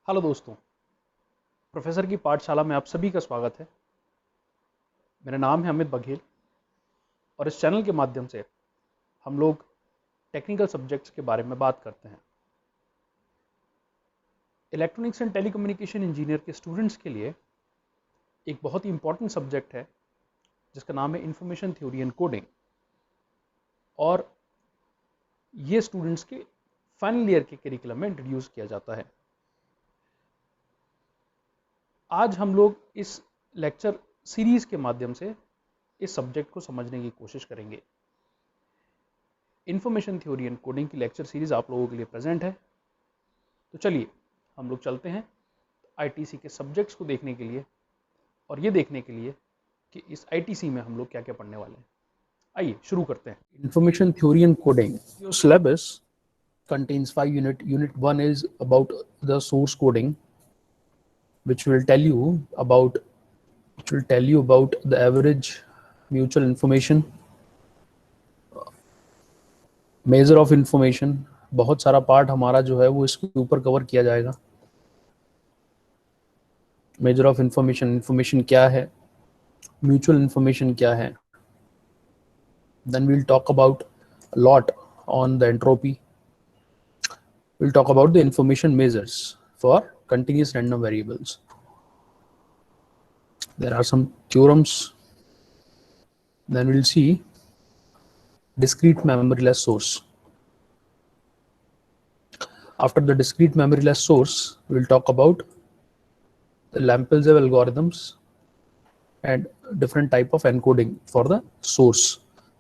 Hello दोस्तों, professor की पाठशाला में आप सभी का स्वागत है। मेरा नाम है अमित बघेल और इस चैनल के माध्यम से हम लोग टेक्निकल सब्जेक्ट्स के बारे में बात करते हैं। इलेक्ट्रॉनिक्स एंड टेलीकम्युनिकेशन इंजीनियर के स्टूडेंट्स के लिए एक बहुत ही इंपॉर्टेंट सब्जेक्ट है जिसका नाम है इंफॉर्मेशन थ्योरी एंड कोडिंग, और ये स्टूडेंट्स के फाइनल ईयर के करिकुलम में इंट्रोड्यूस किया जाता है। आज हम लोग इस लेक्चर सीरीज के माध्यम से इस सब्जेक्ट को समझने की कोशिश करेंगे। इंफॉर्मेशन थ्योरी एंड कोडिंग की लेक्चर सीरीज आप लोगों के लिए प्रेजेंट है। तो चलिए हम लोग चलते हैं आईटीसी के सब्जेक्ट्स को देखने के लिए और ये देखने के लिए कि इस आईटीसी में हम लोग क्या क्या पढ़ने वाले हैं। आइए शुरू करते हैं। Information theory and coding, your syllabus contains 5 unit. Unit 1 is about the source coding, which will tell you about the average mutual information, measure of information. बहुत सारा पार्ट हमारा जो है वो इसके ऊपर कवर किया जाएगा। मेजर ऑफ इंफॉर्मेशन, इंफॉर्मेशन क्या है, म्यूचुअल इंफॉर्मेशन क्या है। Then we'll talk about lot on the entropy. We'll talk about the information measures for continuous random variables. There are some theorems. Then we'll see discrete memoryless source. After the discrete memoryless source, we'll talk about the Lamp-Ilzev algorithms and different type of encoding for the source.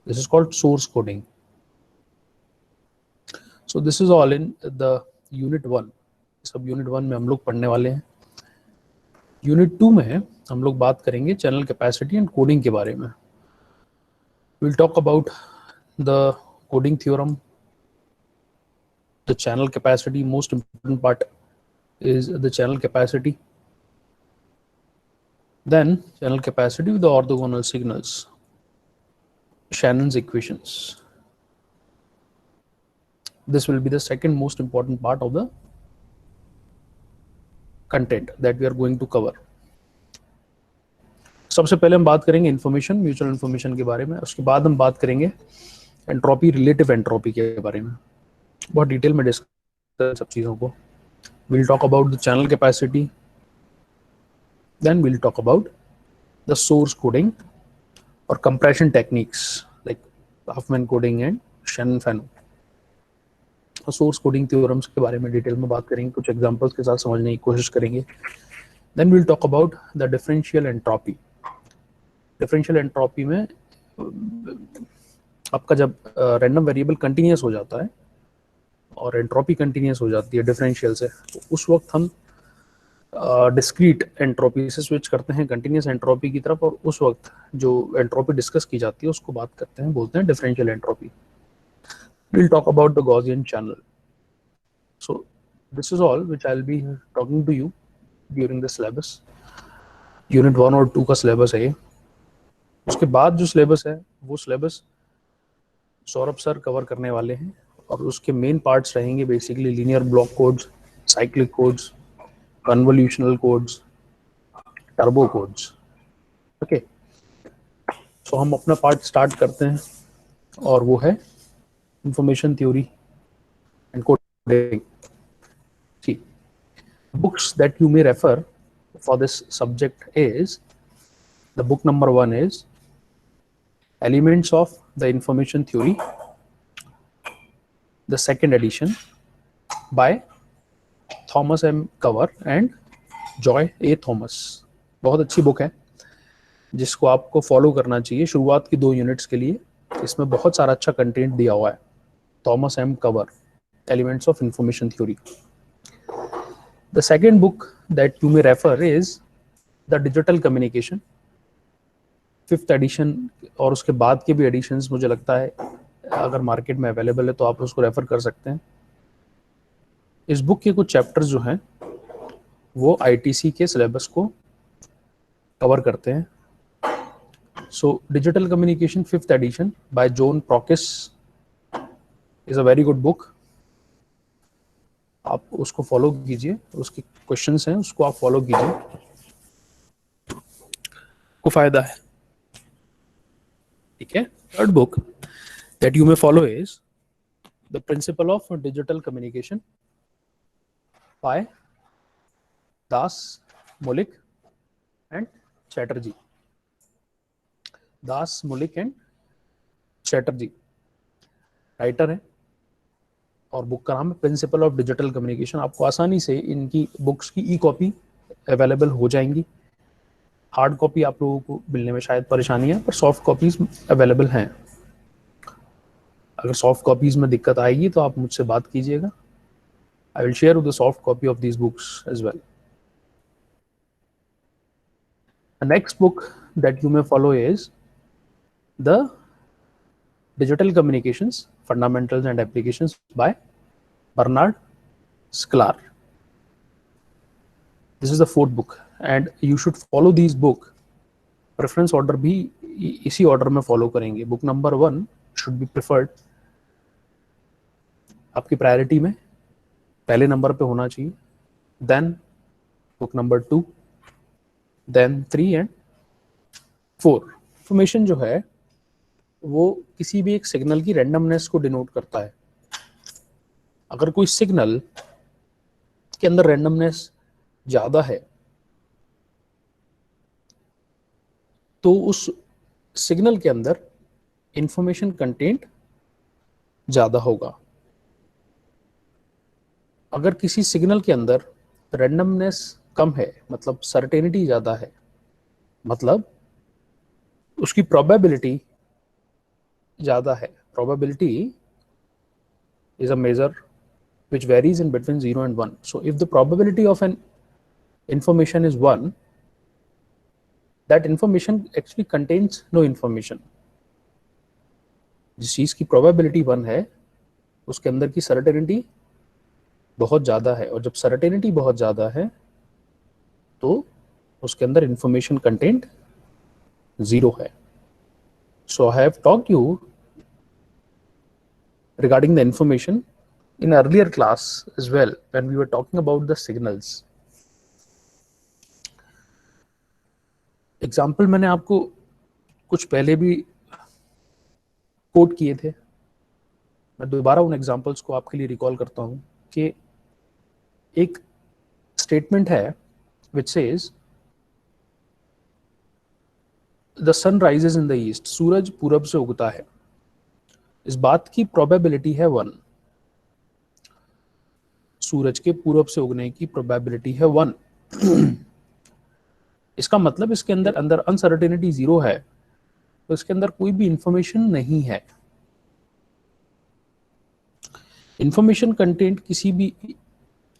This is called source coding. So this is all in the unit 1. सब unit 1 में हम लोग पढ़ने वाले हैं। unit 2 में हम लोग बात करेंगे channel capacity and coding के बारे में। We'll talk about the coding theorem, the channel capacity. Most important part is the channel capacity. Then channel capacity with the orthogonal signals, Shannon's equations. This will be the second most important part of the content that we are going to cover. सबसे पहले हम बात करेंगे information, mutual information के बारे में। उसके बाद हम बात करेंगे एंट्रोपी, रिलेटिव एंट्रोपी के बारे में। बहुत डिटेल में डिस्कस सब चीज़ों को। we'll talk about the channel capacity, then we'll talk about the source coding or compression techniques like Huffman coding and Shannon-Fano. और सोर्स कोडिंग थ्योरम्स के बारे में डिटेल में बात करेंगे, कुछ एग्जांपल्स के साथ समझने की कोशिश करेंगे। Then will talk about the differential entropy. Differential entropy में आपका जब रैंडम वेरिएबल कंटिन्यूस हो जाता है और एंट्रोपी कंटिन्यूस हो जाती है डिफरेंशियल से, तो उस वक्त हम डिस्क्रीट एंट्रोपी से स्विच करते हैं कंटिन्यूस एंट्रोपी की तरफ, और उस वक्त जो एंट्रोपी डिस्कस की जाती है उसको बात करते हैं, बोलते हैं differential entropy. We'll talk about the Gaussian channel. So this is all which I'll be talking to you during the syllabus. Unit 1 और 2 का syllabus है ये। उसके बाद जो syllabus है वो syllabus सौरभ सर कवर करने वाले हैं, और उसके मेन पार्ट्स रहेंगे basically linear block codes, cyclic codes, convolutional codes, turbo codes. Okay, so हम अपना पार्ट स्टार्ट करते हैं, और वो है information theory and coding. See, books that you may refer for this subject is, the book number 1 is Elements of the Information Theory, the second edition by Thomas M. Cover and Joy A. Thomas. बहुत अच्छी book है जिसको आपको follow करना चाहिए शुरुआत की 2 units के लिए। इसमें बहुत सारा अच्छा कंटेंट दिया हुआ है। Thomas M. Cover, Elements of Information Theory. The second book that you may refer is The Digital Communication, 5th edition, और उसके बाद के भी एडिशंस मुझे लगता है अगर मार्केट में अवेलेबल है तो आप उसको रेफर कर सकते हैं। इस बुक के कुछ चैप्टर्स जो हैं वो आईटीसी के सिलेबस को कवर करते हैं। So digital communication 5th edition by John Prokis is a very good book. आप उसको फॉलो कीजिए, उसके क्वेश्चंस हैं उसको आप फॉलो कीजिए, को फायदा है। ठीक है। Third book that you may follow is the principle of digital communication bye Das, Mulik and Chatterjee. Das, Mulik and Chatterjee writer है, और बुक का नाम है प्रिंसिपल ऑफ डिजिटल कम्युनिकेशन। आपको आसानी से इनकी बुक्स की ई कॉपी अवेलेबल हो जाएंगी। हार्ड कॉपी आप लोगों को मिलने में शायद परेशानी है, पर सॉफ्ट कॉपीज अवेलेबल हैं। अगर सॉफ्ट कॉपीज में दिक्कत आएगी तो आप मुझसे बात कीजिएगा। I will share the soft copy of these books as well. The next book that you may follow is The Digital Communications Fundamentals and Applications by Bernard Sklar. This is the fourth book and you should follow these book. Preference order भी इसी order में follow करेंगे। Book number 1 should be preferred, आपकी priority में पहले number पे होना चाहिए, then book number 2, then 3 and 4। Information जो है वो किसी भी एक सिग्नल की रैंडमनेस को डिनोट करता है। अगर कोई सिग्नल के अंदर रैंडमनेस ज्यादा है तो उस सिग्नल के अंदर इंफॉर्मेशन कंटेंट ज्यादा होगा। अगर किसी सिग्नल के अंदर रैंडमनेस कम है, मतलब सर्टेनिटी ज्यादा है, मतलब उसकी प्रोबेबिलिटी ज्यादा है। Probability is a measure which varies in between 0 and 1. So if the probability of an information is 1, that information actually contains no information. जिस चीज की probability 1 है उसके अंदर की सर्टेनिटी बहुत ज्यादा है, और जब सर्टेनिटी बहुत ज्यादा है तो उसके अंदर इंफॉर्मेशन कंटेंट 0 है। So I have talked you regarding the information in earlier class as well when we were talking about the signals. Example मैंने आपको कुछ पहले भी कोट किए थे, मैं दोबारा उन एग्जाम्पल्स को आपके लिए रिकॉल करता हूं कि एक स्टेटमेंट है which says the sun rises in the east, सूरज पूरब से उगता है। इस बात की प्रोबेबिलिटी है 1, सूरज के पूरब से उगने की प्रोबेबिलिटी है 1। इसका मतलब इसके अंदर अंदर अनसर्टेनिटी 0 है, तो इसके अंदर कोई भी इंफॉर्मेशन नहीं है। इंफॉर्मेशन कंटेंट किसी भी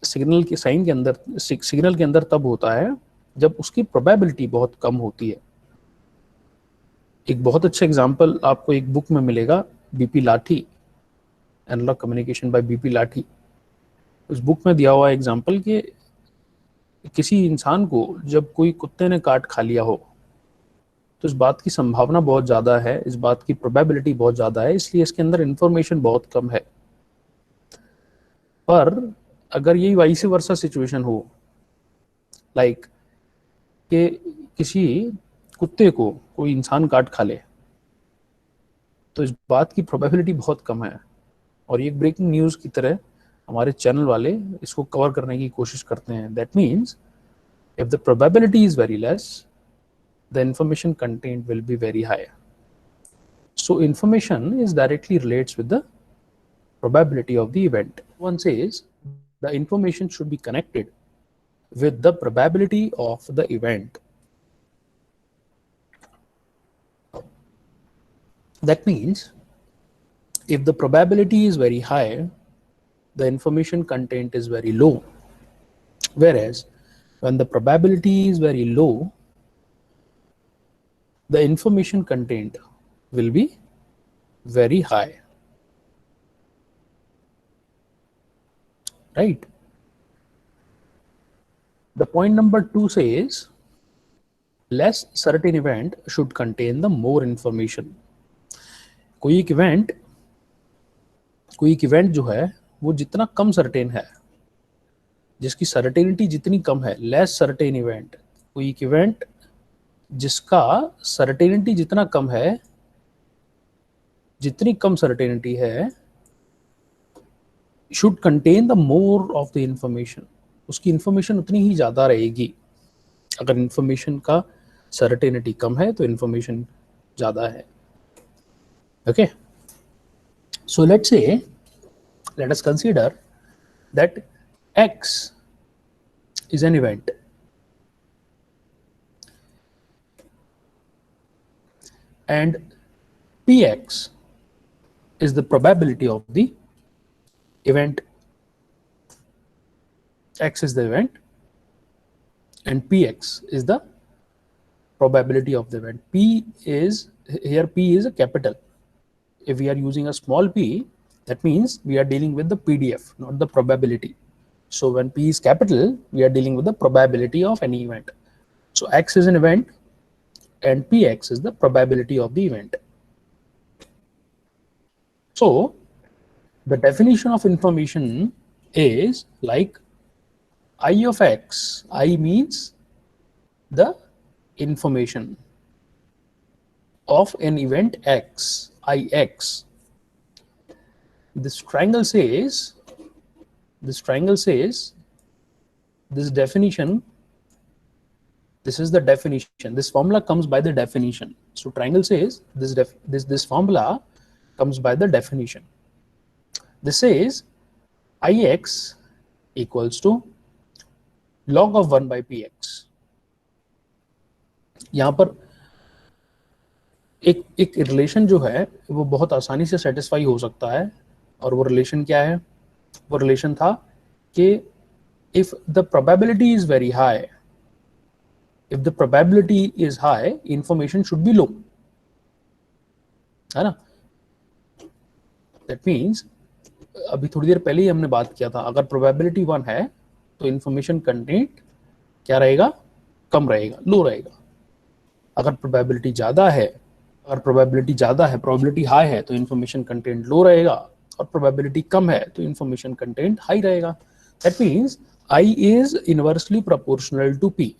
सिग्नल के साइन के अंदर, सिग्नल के अंदर तब होता है जब उसकी प्रोबेबिलिटी बहुत कम होती है। एक बहुत अच्छा एग्जांपल आपको एक बुक में मिलेगा, बीपी लाठी, एनालॉग कम्युनिकेशन बाय बीपी लाठी। उस बुक में दिया हुआ एग्जांपल कि किसी इंसान को जब कोई कुत्ते ने काट खा लिया हो तो इस बात की संभावना बहुत ज़्यादा है, इस बात की प्रोबेबिलिटी बहुत ज़्यादा है, इसलिए इसके अंदर इंफॉर्मेशन बहुत कम है। पर अगर यही वाइस वर्सा सिचुएशन हो, लाइक कि किसी कुत्ते को कोई इंसान काट खा ले, तो इस बात की प्रोबेबिलिटी बहुत कम है। और ये ब्रेकिंग न्यूज़ की तरह हमारे चैनल वाले इसको कवर करने की कोशिश करते हैं। That means if the probability is very less, the information content will be very high. So information is directly relates with the probability of the event. One says the information should be connected with the probability of the event. That means if the probability is very high, the information content is very low. Whereas when the probability is very low, the information content will be very high. Right? The point number 2 says less certain event should contain the more information. कोई एक event जो है वो जितना कम certain है जिसकी certainty जितनी कम है, लेस सर्टेन इवेंट, कोई एक इवेंट जिसका सर्टेनिटी जितना कम है, जितनी कम सर्टेनिटी है, should contain the more of the information, उसकी इंफॉर्मेशन उतनी ही ज्यादा रहेगी। अगर इंफॉर्मेशन का सर्टेनिटी कम है तो इंफॉर्मेशन ज्यादा है। Okay, so let us consider that x is an event and px is the probability of the event. X is the event and px is the probability of the event. P is here, P is a capital. If we are using a small p, that means we are dealing with the PDF, not the probability. So when P is capital, we are dealing with the probability of any event. So X is an event and Px is the probability of the event. So the definition of information is like I of x. I means the information of an event x, Ix. This triangle says this definition, this is the definition, this formula comes by the definition. So triangle says this formula comes by the definition. This says Ix equals to log of 1 by px. यहाँ पर एक relation जो है वो बहुत आसानी से satisfy हो सकता है, और वो रिलेशन क्या है? वो रिलेशन था कि if the probability is very high, if the probability is high, information should be low, है ना? That means अभी थोड़ी देर पहले ही हमने बात किया था, अगर probability 1 है तो information content क्या रहेगा? कम रहेगा, लो रहेगा। अगर probability ज़्यादा है, probability high है तो information content लो रहेगा, और probability कम है तो information content high रहेगा। That means I is inversely proportional to P,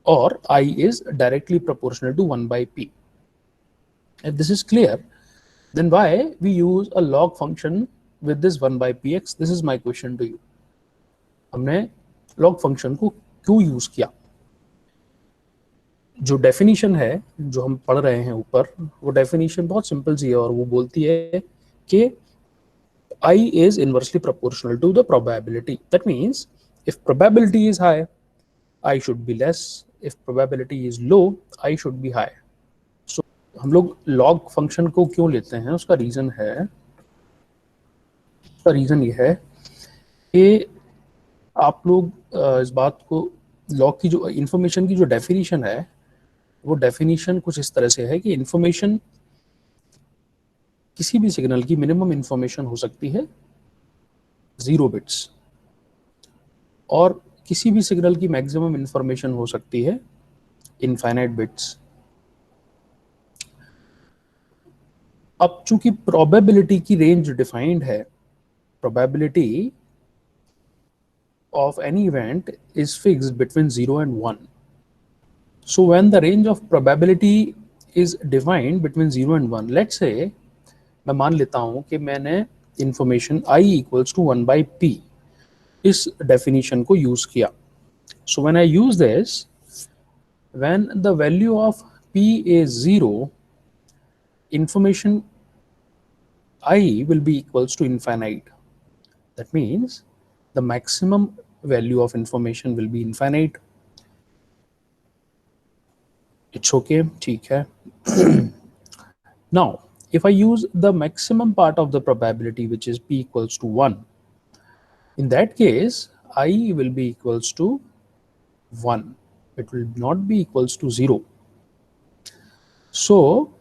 or I is directly proportional to 1 by P. If this is clear, then why we use a log function with this 1 by px? This is my question to you. हमने log function को क्यों use किया? जो definition है जो हम पढ़ रहे हैं ऊपर, वो डेफिनेशन बहुत सिंपल सी है, और वो बोलती है कि I is inversely proportional to the probability. That means if probability is high, I should be less. If probability is low, I should be high. So हम लोग log function को क्यों लेते हैं? उसका रीजन ये है कि आप लोग इस बात को, log की जो इंफॉर्मेशन की जो डेफिनेशन है, वो डेफिनेशन कुछ इस तरह से है कि इंफॉर्मेशन, किसी भी सिग्नल की मिनिमम इंफॉर्मेशन हो सकती है 0 बिट्स, और किसी भी सिग्नल की मैक्सिमम इंफॉर्मेशन हो सकती है इनफाइनाइट बिट्स। अब चूंकि प्रोबेबिलिटी की रेंज डिफाइंड है, probability of any event is fixed between 0 and 1. So when the range of probability is defined between 0 and 1, let's say मैं मान लेता हूं कि मैंने information I equals to 1 by P इस definition को use किया. So when I use this, when the value of P is 0, information I will be equals to infinite. That means the maximum value of information will be infinite. It's okay, ठीक है. Now, if I use the maximum part of the probability, which is P equals to 1, in that case, I will be equals to 1. It will not be equals to 0. So,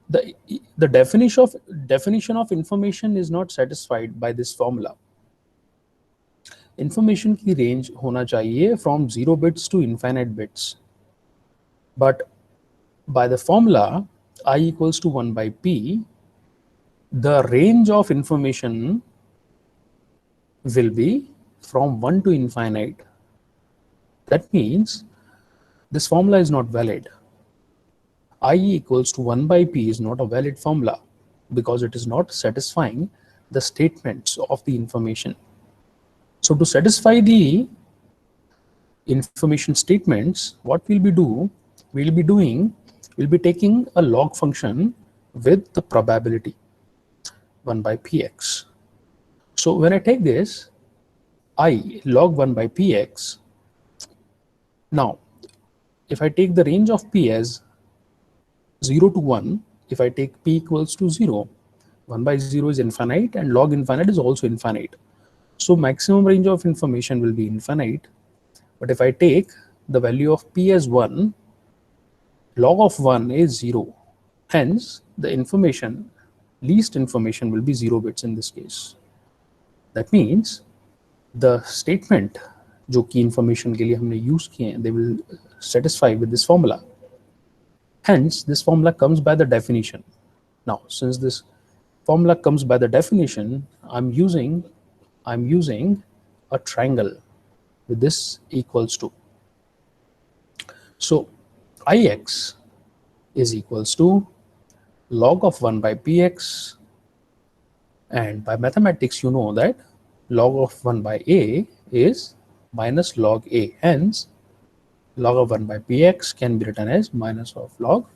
the definition of information is not satisfied by this formula. Information की range होना चाहिए from 0 bits to infinite bits. But by the formula I equals to 1 by P, the range of information will be from 1 to infinite, that means this formula is not valid. I equals to 1 by P is not a valid formula because it is not satisfying the statements of the information. So to satisfy the information statements, what we'll be taking a log function with the probability 1 by px. So when I take this I log 1 by px, now if I take the range of p as 0 to 1, if I take p equals to 0, 1 by 0 is infinite and log infinite is also infinite. So maximum range of information will be infinite. But if I take the value of p as 1, log of 1 is 0. Hence, the information, least information will be 0 bits in this case. That means the statement जो की information के लिए हमने use किए हैं, they will satisfy with this formula. Hence, this formula comes by the definition. Now, since this formula comes by the definition, I'm using a triangle with this equals to. So, Ix is equals to log of 1 by px, and by mathematics you know that log of 1 by a is minus log a. Hence, log of 1 by px can be written as minus of log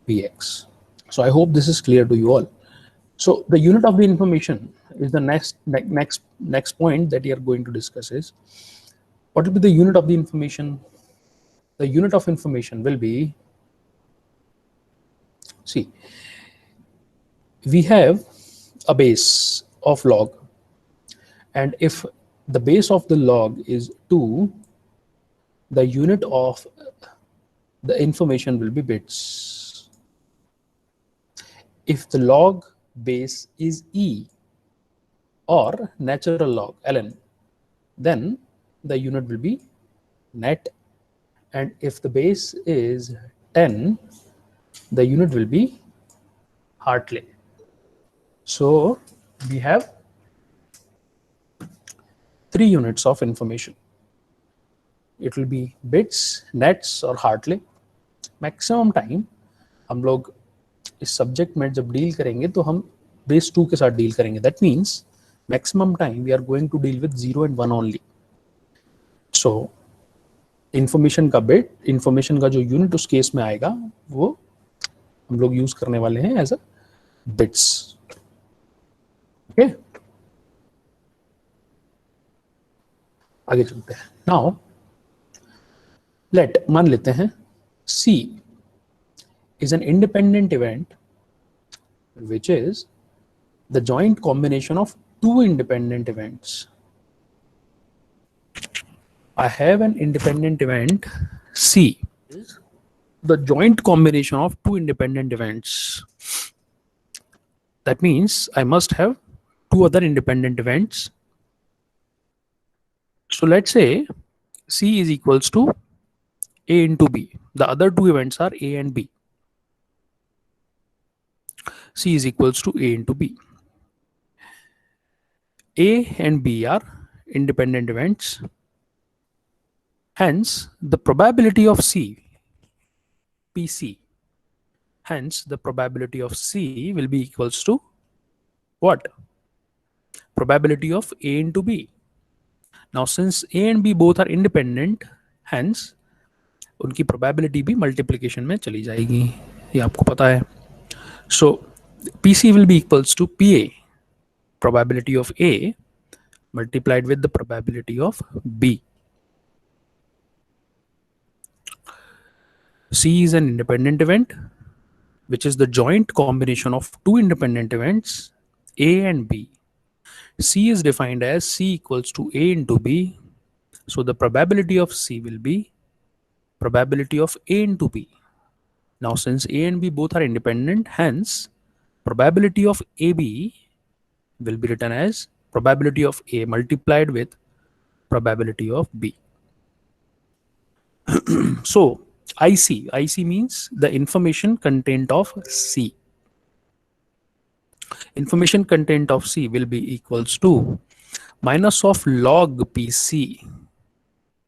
px. So I hope this is clear to you all. So the unit of the information is the next point that we are going to discuss is what will be the unit of the information. The unit of information will be, see, we have a base of log, and if the base of the log is 2, the unit of the information will be bits. If the log base is e or natural log ln, then the unit will be net, and if the base is 10, the unit will be Hartley. So we have 3 units of information. It will be bits, nets और Hartley. Maximum time हम लोग इस subject में जब deal करेंगे तो हम base 2 के साथ डील करेंगे. That means maximum time we are going to deal with 0 and 1 only. So information का बिट, इंफॉर्मेशन का जो यूनिट उस केस में आएगा वो हम लोग यूज करने वाले हैं एज अ बिट्स. ओके, आगे चलते हैं. नाउ लेट, मान लेते हैं C is an independent event which is the joint combination of 2 independent events. I have an independent event C is the joint combination of 2 independent events. That means I must have 2 other independent events. So let's say C is equals to A into B. The other 2 events are A and B. C is equals to A into B. A and B are independent events. Hence, the probability of C, PC, hence the probability of C will be equals to what? Probability of A into B. Now, since A and B both are independent, hence उनकी probability भी multiplication में चली जाएगी, ये आपको पता है. So PC will be equals to PA, probability of A multiplied with the probability of B. C is an independent event which is the joint combination of 2 independent events A and B. C is defined as C equals to A into B. So the probability of C will be probability of A into B. Now since A and B both are independent, hence probability of AB will be written as probability of A multiplied with probability of B. So IC means the information content of C. Information content of C will be equals to minus of log PC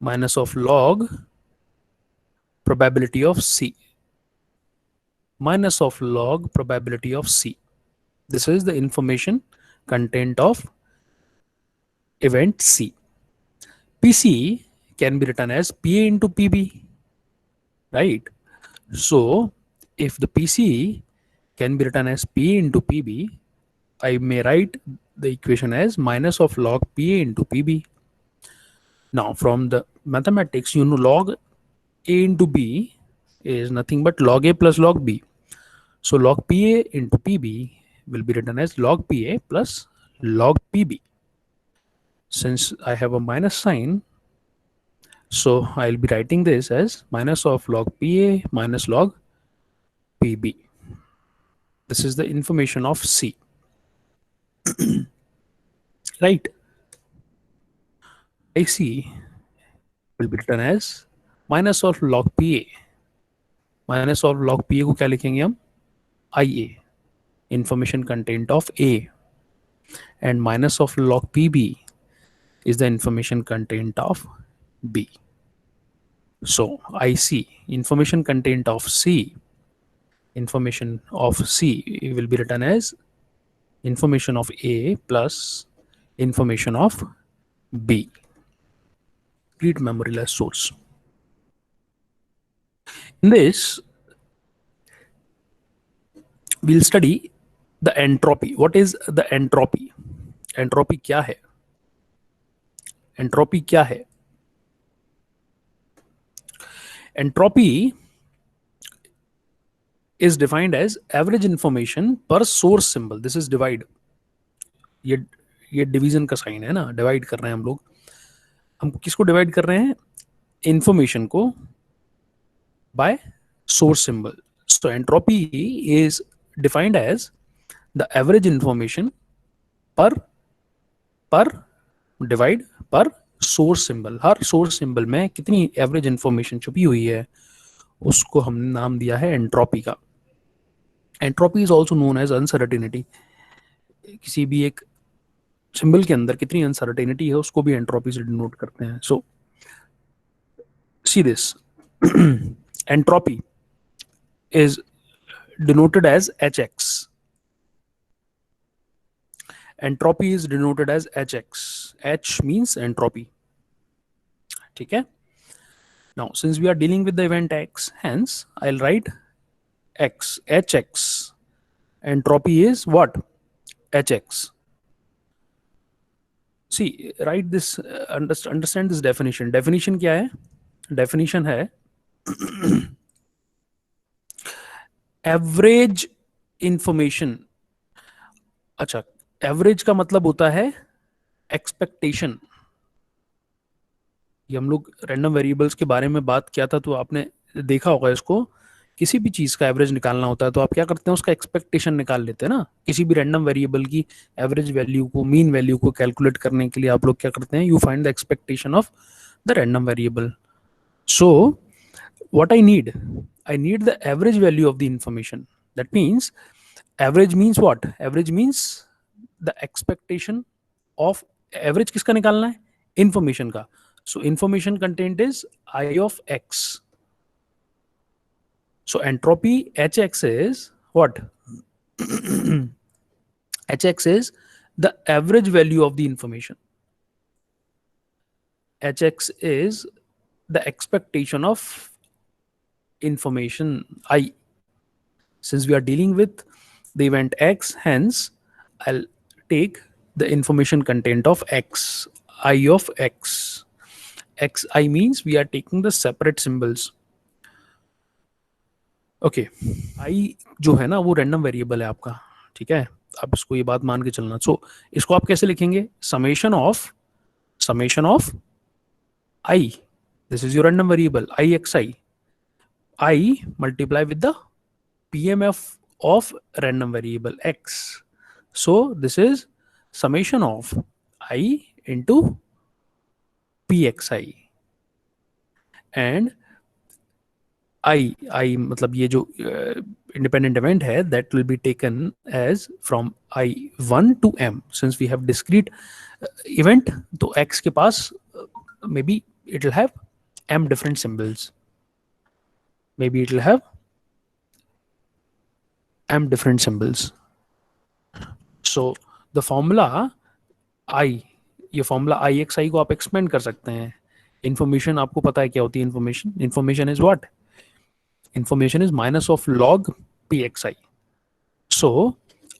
minus of log probability of C minus of log probability of C. This is the information content of event C. PC can be written as PA into PB, right? So if the PC can be written as PA into PB, I may write the equation as minus of log PA into PB. Now from the mathematics, you know log A into B is nothing but log A plus log B. So log PA into PB will be written as log PA plus log PB. Since I have a minus sign, so I'll be writing this as minus of log PA minus log PB. This is the information of C. Right? IC will be written as minus of log PA. Minus of log PA को क्या लिखेंगे हम? IA, information content of A, and minus of log PB is the information content of B. So IC, information content of C, information of C will be written as information of A plus information of B. Complete memoryless source. In this, we'll study the entropy. What is the entropy? Entropy क्या है? Entropy क्या है? Entropy is defined as average information per source symbol. This is divide. ये division का sign है ना, divide कर रहे हैं हम लोग. हम किसको डिवाइड कर रहे हैं? इंफॉर्मेशन को by source symbol. So entropy is defined as the average information per divide per source symbol. Her source symbol में कितनी average information छुपी हुई है उसको हमने नाम दिया है एंट्रोपी का. Entropy is also known as uncertainty. किसी भी एक सिंबल के अंदर कितनी अनसर्टेनिटी है उसको भी एंट्रोपी से डिनोट करते हैं. So see this, entropy is denoted as Hx. Entropy is denoted as Hx. H means entropy. ठीक है? Now, since we are dealing with the event X, hence I'll write X, Hx. Entropy is what? Hx. See, write this, understand this definition. Definition क्या है? Definition है average information. अच्छा, average का मतलब होता है एक्सपेक्टेशन. ये हम लोग रैंडम वेरिएबल्स के बारे में बात किया था तो आपने देखा होगा इसको. किसी भी चीज का एवरेज निकालना होता है तो आप क्या करते हैं? उसका एक्सपेक्टेशन निकाल लेते हैं ना. किसी भी रैंडम वेरिएबल की एवरेज वैल्यू को, मीन वैल्यू को कैलकुलेट करने के लिए आप लोग क्या करते हैं? You find the expectation of the random variable. So what I need the average value of the information. That means average means what? Average means the expectation of average. किसका निकालना है? Information का. So information content is I of x. So entropy Hx is what? Hx is the average value of the information. Hx is the expectation of information I. Since we are dealing with the event X, hence I'll take the information content of X, I of X. Xi means we are taking the separate symbols. Okay, I जो है ना वो random variable है आपका. ठीक है, आप इसको ये बात मान के चलना. सो इसको आप कैसे लिखेंगे? Summation of I. This is your random variable Ixi. I multiply with the PMF of random variable X. So this is summation of I into PXI. And I मतलब ये जो independent event है, that will be taken as from I1 to M. Since we have discrete event, तो X के पास maybe it will have M different symbols. Maybe it will have M different symbols. So the formula I, ये formula I x आई को आप expand कर सकते हैं. Information आपको पता है क्या होती है information. Information is what? Information is minus of log P X I. So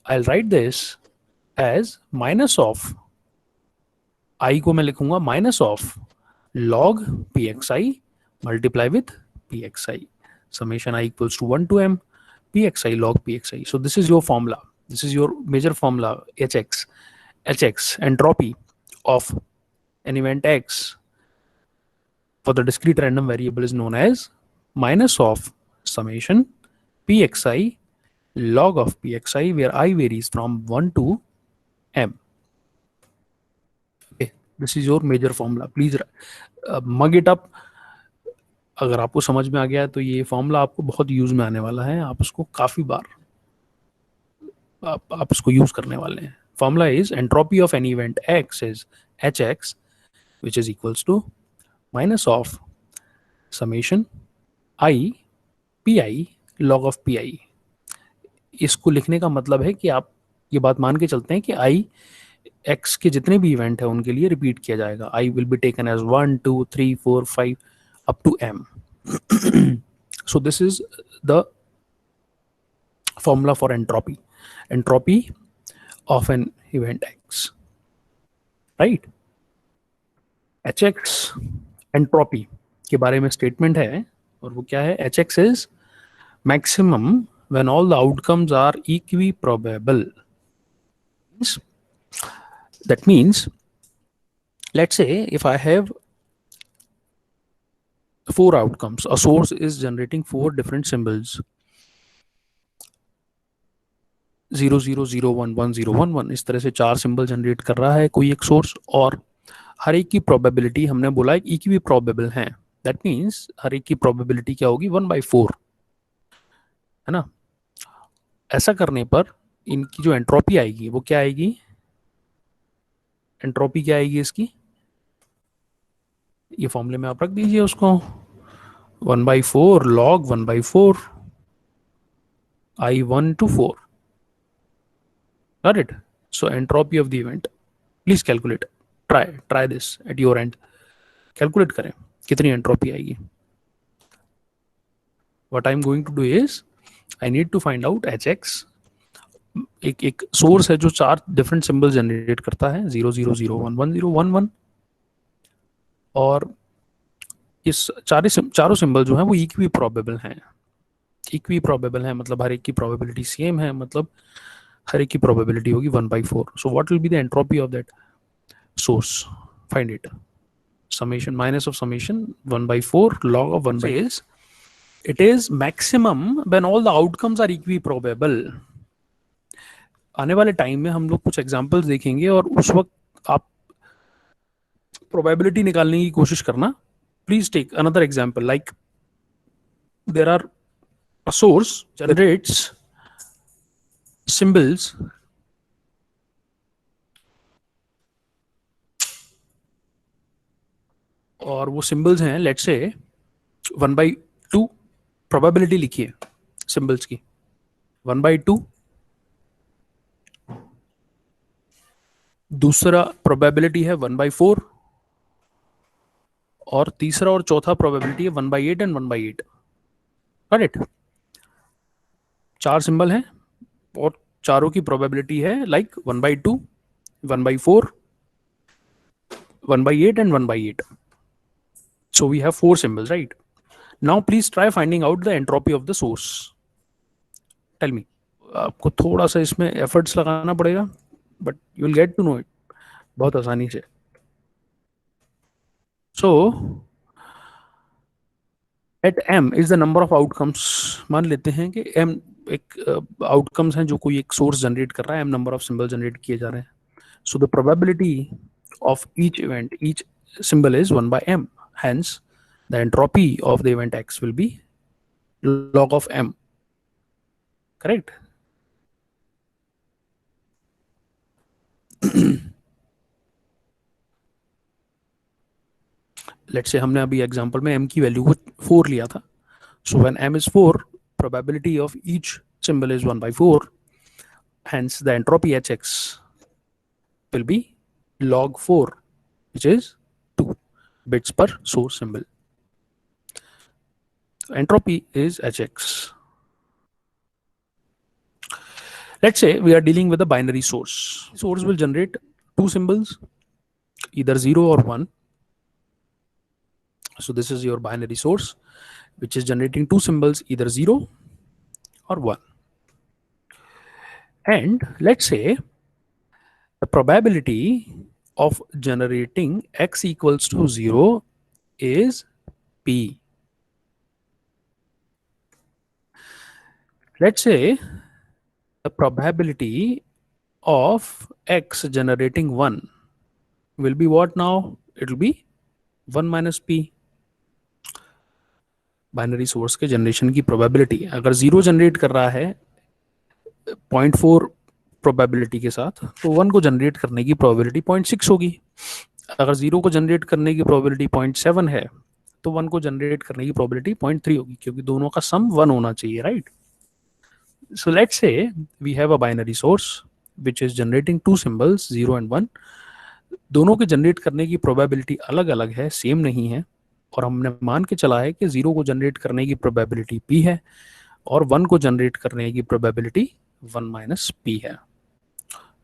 I write this as minus of I को मैं लिखूंगा minus of log P X I multiply with P X I. Summation I equals to 1 to m P X I log P X I. So this is your formula. This is your major formula hx entropy of an event x for the discrete random variable is known as minus of summation pxi log of pxi, where I varies from 1 to m. Okay, this is your major formula. Please mug it up. अगर आपको समझ में आ गया तो ये formula आपको बहुत use में आने वाला है. आप उसको काफी बार आप उसको यूज करने वाले हैं. Formula is entropy of any event x is hx, which is equals to minus of summation I pi log of pi. इसको लिखने का मतलब है कि आप ये बात मान के चलते हैं कि I x के जितने भी इवेंट है उनके लिए रिपीट किया जाएगा. I will be taken as 1 2 3 4 5 up to m. So this is the formula for entropy. Entropy of an event x, right? hx entropy के बारे में स्टेटमेंट है और वो क्या है? hx is maximum when all the outcomes are equiprobable. That means, let's say if I have 4 outcomes, a source is generating 4 different symbols 0 0 0 1 1 0 1 1. इस तरह से 4 सिंबल जनरेट कर रहा है कोई एक सोर्स, और हर एक की प्रोबेबिलिटी हमने बोला है इक्वी प्रोबेबल है. दैट मीन्स हर एक की प्रोबेबिलिटी क्या होगी? 1/4, है ना. ऐसा करने पर इनकी जो एंट्रोपी आएगी वो क्या आएगी? एंट्रोपी क्या आएगी इसकी? ये फॉर्मूले में आप रख दीजिए उसको. 1/4 log 1/4 I1 to 4. Got it? So entropy of the event. Please calculate. Try this at your end. Calculate करें कितनी entropy आएगी. What I'm going to do is I need to find out hx. एक source है जो 4 different symbol generate करता है 0 0 0 1 1 0 1 1, और इस चारों सिंबल जो है वो इक्वी प्रोबेबल हैं. इक्वी प्रोबेबल है मतलब हर एक की प्रोबेबिलिटी सेम है, मतलब हर एक की प्रोबेबिलिटी होगी 1/4. So what will be the entropy of that source? Find it. summation minus of summation 1/4 log of 1 is it is maximum when all the outcomes are equiprobable. आने वाले टाइम में हम लोग कुछ एग्जांपल्स देखेंगे और उस वक्त आप प्रोबेबिलिटी निकालने की कोशिश करना. Please take another example like there are a source generates symbols और वो सिंबल्स हैं लेट्स से 1/2. प्रोबेबिलिटी लिखिए सिंबल्स की 1/2. दूसरा प्रोबेबिलिटी है 1/4 और तीसरा और चौथा प्रोबेबिलिटी है 1/8 एंड 1/8. करेक्ट. 4 सिंबल हैं और चारों की प्रोबेबिलिटी है like 1/2 1/4 1/8 and 1/8. So we have 4 symbols, right? Now please try finding out the entropy of the source. Tell me. आपको थोड़ा सा इसमें एफर्ट्स लगाना पड़ेगा, but you will get to know it बहुत आसानी से. So at m is the number of outcomes. मान लेते हैं कि m एक आउटकम्स हैं जो कोई एक सोर्स जनरेट कर रहा है, m number of symbol generate किए जा रहे हैं. So the probability of each event, each symbol is 1/m. Hence, the entropy of the event x will be log of m, correct? Let's say हमने अभी example में m की value को 4 लिया था. So when m is 4, probability of each symbol is 1 by 4. Hence the entropy Hx will be log 4, which is 2 bits per source symbol. Entropy is Hx. Let's say we are dealing with a binary source. Source will generate two symbols, either 0 or 1. So this is your binary source, which is generating two symbols, either 0 or 1. And let's say the probability of generating x equals to 0 is p. Let's say the probability of x generating 1 will be what now? It will be 1 minus p. Binary source के generation की probability अगर 0 generate कर रहा है 0.4 probability के साथ, तो 1 को जनरेट करने की प्रोबेबिलिटी 0.6 होगी. अगर 0 को जनरेट करने की प्रोबेबिलिटी 0.7 है, तो 1 को जनरेट करने की प्रोबेबिलिटी 0.3 होगी, क्योंकि दोनों का सम 1 होना चाहिए, right? So let's say we have a binary source which is generating two symbols 0 and 1. दोनों के जनरेट करने की प्रोबेबिलिटी अलग अलग है, सेम नहीं है, और हमने मान के चला है कि 0 को जनरेट करने की प्रोबेबिलिटी p है और 1 को जनरेट करने की प्रोबेबिलिटी 1 माइनस p है.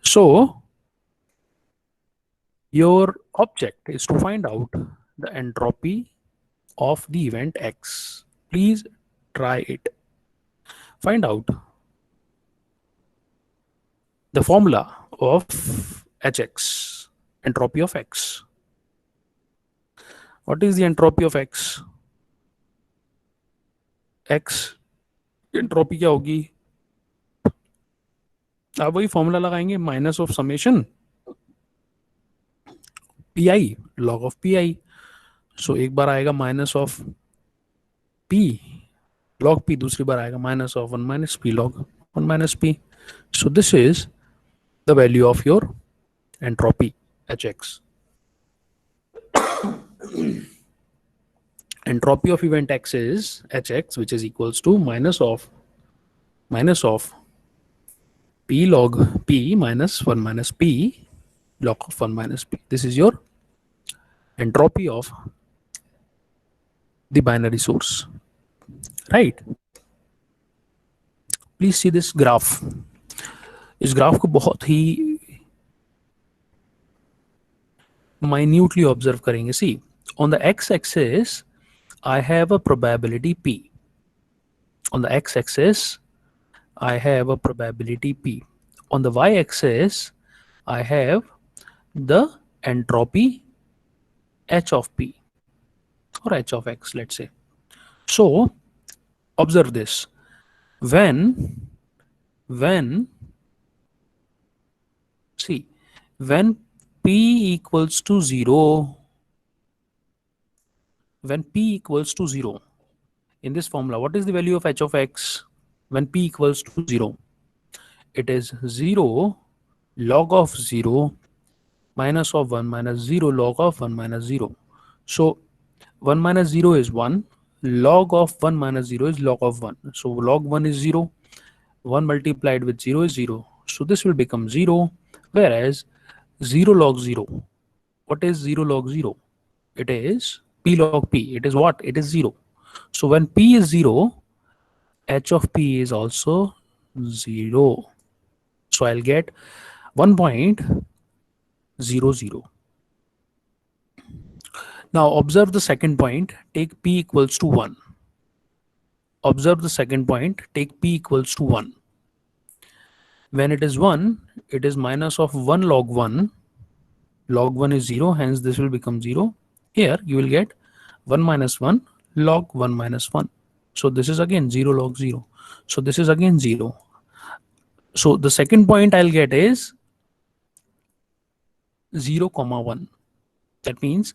So your object is to find out the entropy of the event x. Please try it. Find out the formula of Hx, entropy of x. What is the entropy of x? x entropy क्या होगी? आप वही formula लगाएंगे, minus of summation P I log of P I. So एक बार आएगा minus of P log P, दूसरी बार आएगा minus of 1 minus P log 1 minus P. So this is the value of your entropy Hx. Entropy of event x is Hx, which is equals to minus of p log p minus 1 minus p log of 1 minus p. This is your entropy of the binary source, right? Please see this graph. इस graph को बहुत ही minutely observe करेंगे. See, on the x-axis I have a probability p. On the x-axis I have a probability p. On the y-axis I have the entropy h of p or h of x, let's say. So observe this. When p equals to 0, when p equals to 0 in this formula, what is the value of h of x when p equals to 0? It is 0 log of 0 minus of 1 minus 0 log of 1 minus 0. So 1 minus 0 is 1, log of 1 minus 0 is log of 1. So log 1 is 0, 1 multiplied with 0 is 0. So this will become 0, whereas 0 log 0. What is 0 log 0? It is p log p. It is what? It is 0. So when p is 0, h of p is also 0. So I'll get 1.00. Now observe the second point. Take p equals to 1. Observe the second point. Take p equals to 1. When it is 1, it is minus of 1 log 1. Log 1 is 0, hence this will become 0. Here you will get 1 minus 1 log 1 minus 1. So this is again 0 log 0. So this is again 0. So the second point I'll get is 0, 1. That means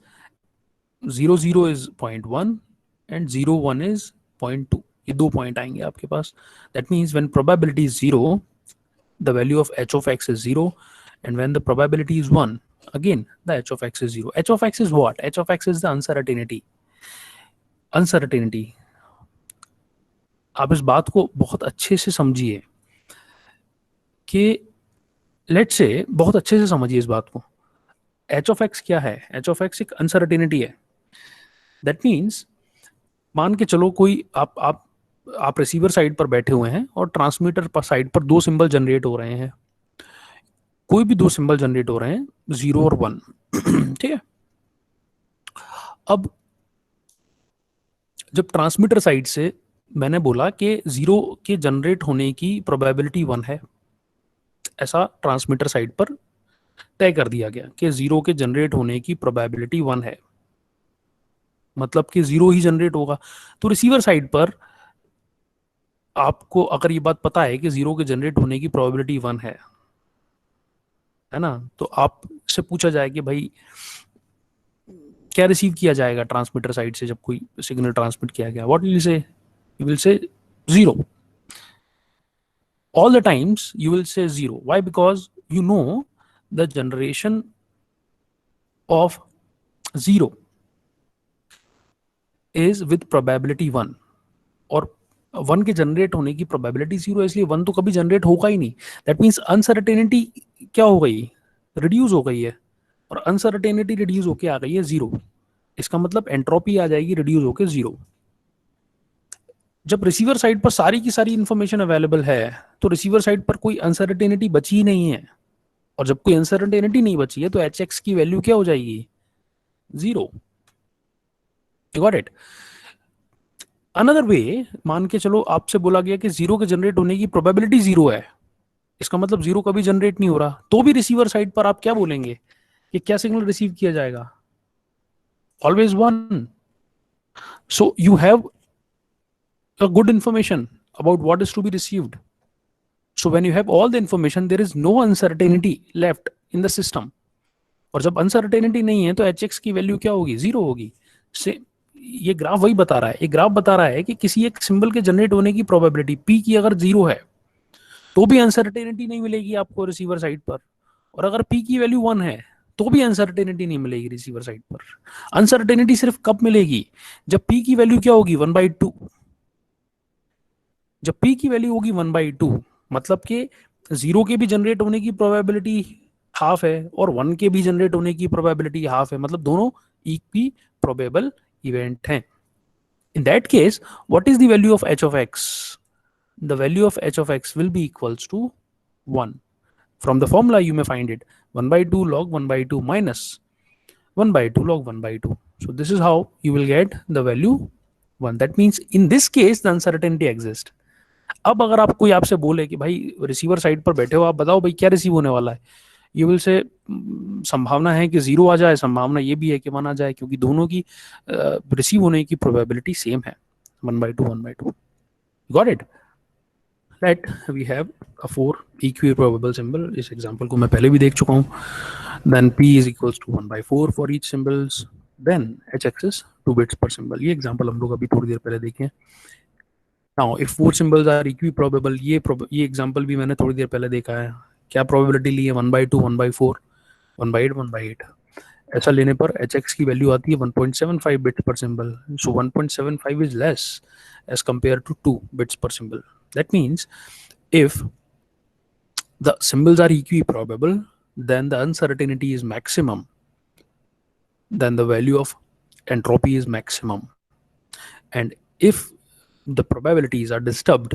0, 0 is 0.1 and 0, 1 is 0.2. ये 2 point आएंगे आपके पास. That means when probability is 0, the value of h of x is 0, and when the probability is 1, again the h of x is 0. H of x is what? H of x is the uncertainty. आप इस बात को बहुत अच्छे से समझिए कि let's say, बहुत अच्छे से समझिए इस बात को. h of x क्या है? h of x एक अनसर्टेनिटी है. दैट मीन्स मान के चलो कोई आप रिसीवर साइड पर बैठे हुए हैं और ट्रांसमीटर पर साइड पर 2 सिंबल जनरेट हो रहे हैं. कोई भी 2 सिंबल जनरेट हो रहे हैं, 0 और 1. ठीक है. अब जब ट्रांसमीटर साइड से मैंने बोला कि 0 के जनरेट होने की प्रोबेबिलिटी 1 है, ऐसा ट्रांसमीटर साइड पर तय कर दिया गया कि 0 के जनरेट होने की प्रोबेबिलिटी 1 है, मतलब कि 0 ही जनरेट होगा. तो रिसीवर साइड पर आपको अगर ये बात पता है कि 0 के जनरेट होने की प्रोबेबिलिटी 1 है ना, तो आपसे पूछा जाए कि भाई क्या रिसीव किया जाएगा ट्रांसमीटर साइड से जब कोई सिग्नल ट्रांसमिट किया गया. What will say? You will से 0. All the times you will say 0. Why? Because you know the generation of 0 is with probability 1, और 1 के जनरेट होने की प्रोबेबिलिटी 0 है, इसलिए 1 तो कभी जनरेट होगा ही नहीं. दैट मीन्स अनसर्टेनिटी क्या हो गई? रिड्यूस हो गई है, और अनसर्टेनिटी रिड्यूस होके आ गई है 0. इसका मतलब एंट्रोपी आ जाएगी रिड्यूस होके 0. जब रिसीवर साइड पर सारी की सारी इंफॉर्मेशन अवेलेबल है तो रिसीवर साइड पर कोई अनसर्टेनिटी बची ही नहीं है, और जब कोई अनसर्टेनिटी नहीं बची है तो एच एक्स की वैल्यू क्या हो जाएगी? 0. You got it? Another way, मान के चलो आपसे बोला गया कि 0 के जनरेट होने की प्रोबेबिलिटी 0 है, इसका मतलब 0 कभी जनरेट नहीं हो रहा, तो भी रिसीवर साइड पर आप क्या बोलेंगे कि क्या सिग्नल रिसीव किया जाएगा? Always 1. So you have a good information about what is to be received. So when you have all the information, there is no uncertainty left in the system. और जब uncertainty नहीं है तो hx की value क्या होगी? 0 होगी. से ये ग्राफ वही बता रहा है. एक ग्राफ बता रहा है कि किसी एक सिंबल के जनरेट होने की प्रोबेबिलिटी p की अगर 0 है तो भी अनसर्टेनिटी नहीं मिलेगी आपको रिसीवर साइड पर, और अगर p की वैल्यू 1 है तो भी अनसर्टेनिटी नहीं मिलेगी रिसीवर साइड पर. अनसर्टेनिटी सिर्फ कब मिलेगी? जब p की वैल्यू क्या होगी? 1/2. जब p की वैल्यू होगी 1/2, मतलब कि 0 के भी जनरेट होने की प्रोबेबिलिटी हाफ है और 1 के भी जनरेट होने की प्रोबेबिलिटी हाफ है, मतलब दोनों इक्वी प्रोबेबल इवेंट हैं. In that case what is the value of h of x? The value of h of x will be equals to 1. From the formula you may find it 1/2 log 1/2 minus 1/2 log 1/2. So this is how you will get the value 1. That means in this case the uncertainty exists. अब अगर आप कोई आपसे बोले कि भाई receiver side पर बैठे हो, आप बताओ भाई क्या रिसीव होने वाला है, यू विल से संभावना है कि 0 आ जाए, संभावना ये भी है कि 1 आ जाए, क्योंकि दोनों की रिसीव होने की प्रोबेबिलिटी सेम है, 1/2 1/2. Got it? Right. We have a 4 equiprobable symbol. इस एग्जांपल को मैं पहले भी देख चुका हूँ. Then p is equals to 1/4 for each symbols. Then hx is 2 bits per symbol. ये एग्जांपल हम लोग अभी थोड़ी देर पहले देखे. Now, if 4 symbols are equiprobable, ये एग्जांपल भी मैंने थोड़ी देर पहले देखा है. क्या प्रोबेबिलिटी ली है? 1/2 1/4 1/8 1/8. ऐसा लेने पर hx की वैल्यू आती है 1.75 bits per symbol. So 1.75 is less as compare to 2 bits per symbol. That means if the symbols are equiprobable, then the uncertainty is maximum, then the value of entropy is maximum. And if the probabilities are disturbed,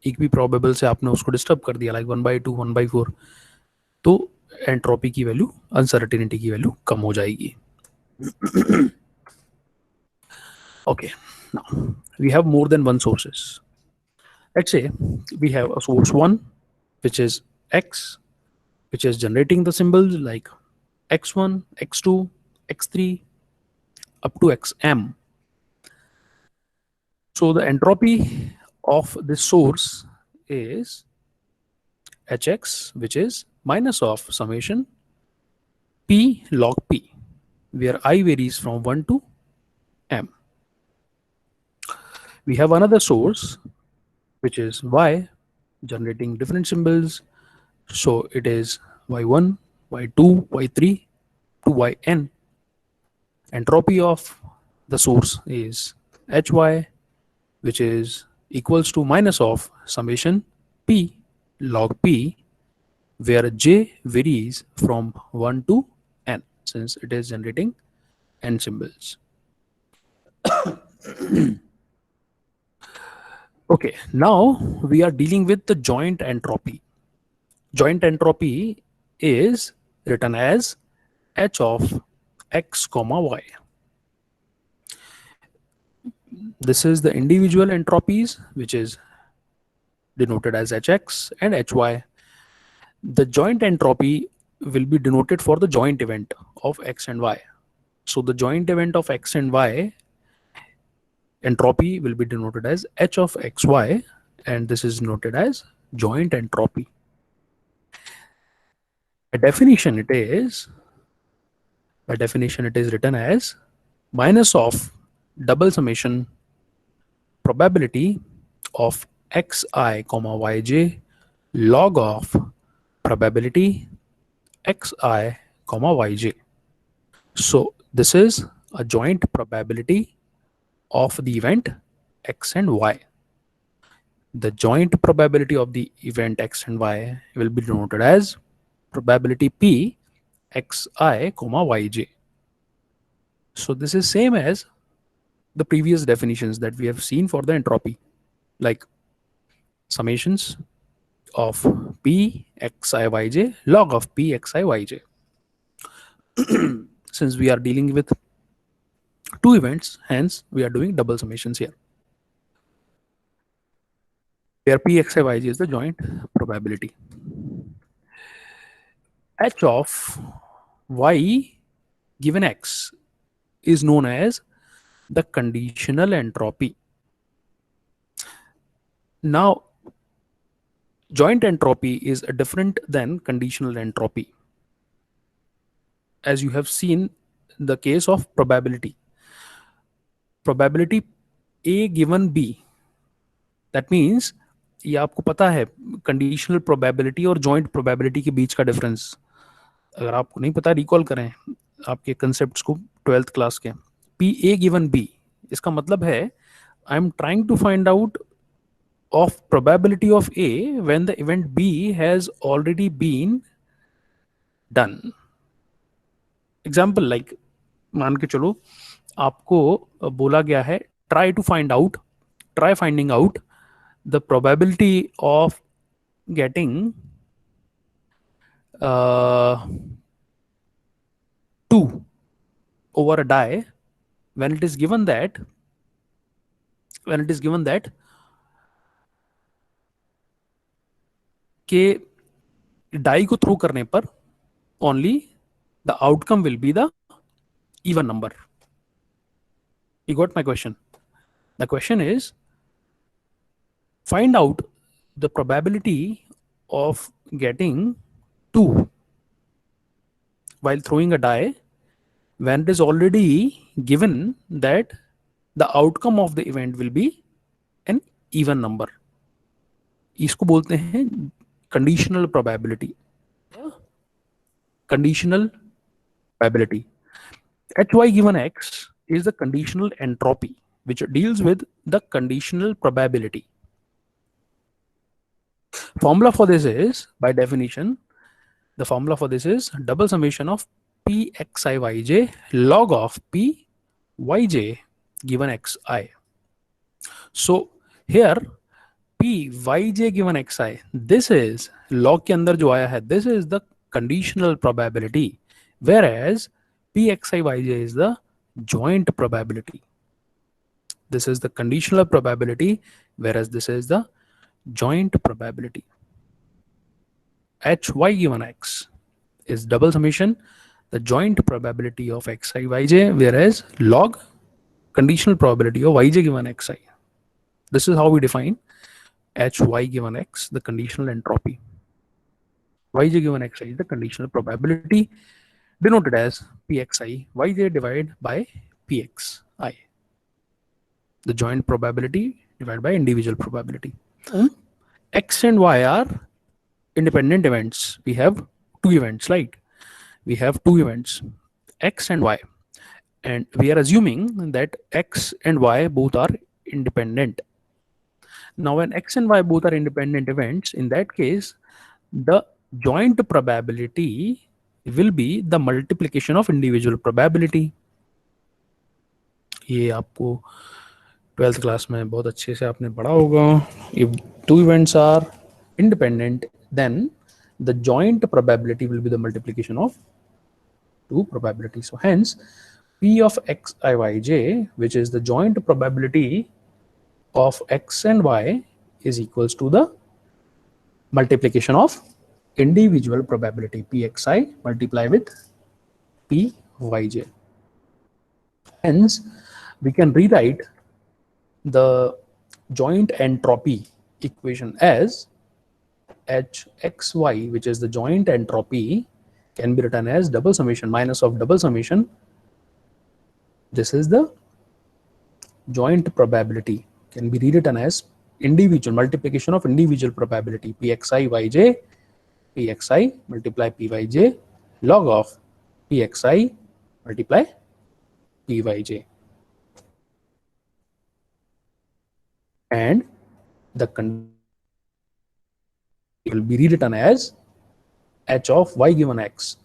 equiprobable से आपने उसको disturb कर दिया, like 1/2 1/4, तो entropy की वैल्यू, uncertainty की value कम हो जाएगी. Okay, now we have more than one sources. Let's say we have a source 1 which is x, which is generating the symbols like x1 x2 x3 up to xm. So the entropy of this source is hx, which is minus of summation p log p, where I varies from 1 to m. We have another source which is y generating different symbols. So it is y1, y2, y3 to yn. Entropy of the source is hy, which is equals to minus of summation p log p, where j varies from 1 to n, since it is generating n symbols. Okay, now we are dealing with the joint entropy. Joint entropy is written as h of x comma y. This is the individual entropies, which is denoted as hx and hy. The joint entropy will be denoted for the joint event of x and y. So the joint event of x and y entropy will be denoted as h of xy, and this is noted as joint entropy. By definition it is written as minus of double summation probability of xi comma yj log of probability xi comma yj. So this is a joint probability of the event x and y. The joint probability of the event x and y will be denoted as probability p xi comma yj. So this is same as the previous definitions that we have seen for the entropy, like summations of p xi yj log of p xi yj. Since we are dealing with two events, hence we are doing double summations here, where p xi yj is the joint probability. H of y given x is known as the conditional entropy. Now, joint entropy is different than conditional entropy. As you have seen the case of probability a given b, that means ये आपको पता है conditional probability और joint probability के बीच का difference, अगर आपको नहीं पता रिकॉल करें आपके कंसेप्ट्स को 12th क्लास के. पी ए गिवन बी, इसका मतलब है I am trying to find out of probability of A when the event B has already been done. Example like मान के चलो आपको बोला गया है try finding out the probability of getting 2 over a die when it is given that के die को throw करने पर only the outcome will be the even number. You got my question? The question is, find out the probability of getting 2 while throwing a die when it is already given that the outcome of the event will be an even number. इसको बोलते हैं conditional probability. Conditional probability. Hy given x is the conditional entropy, which deals with the conditional probability. Formula for this is, by definition, the formula for this is double summation of p xi yj log of p yj given xi. So here p yj given xi, this is log के अंदर जो आया है, this is the conditional probability, whereas p xi yj is the joint probability. This is the conditional probability, whereas this is the joint probability. Hy given x is double summation the joint probability of xi yj, whereas log conditional probability of yj given xi. This is how we define Hy given x, the conditional entropy. Yj given xi is the conditional probability, denoted as pxi yj divided by pxi. the joint probability divided by individual probability. X and Y are independent events. We have two events, right? We have two events, X and Y, and we are assuming that X and Y both are independent. Now, when X and Y both are independent events, in that case, the joint probability will be the multiplication of individual probability. ये आपको 12th class में बहुत अच्छे से आपने पढ़ा होगा. If two events are independent, then the joint probability will be the multiplication of two probabilities. So hence, P of xij, which is the joint probability of X and Y, is equals to the multiplication of individual probability Pxi multiply with Pyj. Hence, we can rewrite the joint entropy equation as Hxy, which is the joint entropy, can be written as double summation minus of double summation. This is the joint probability, can be rewritten as individual multiplication of individual probability Pxi yj, Pxi multiply Pyj log of Pxi multiply Pyj. And the condition will be rewritten as h of y given x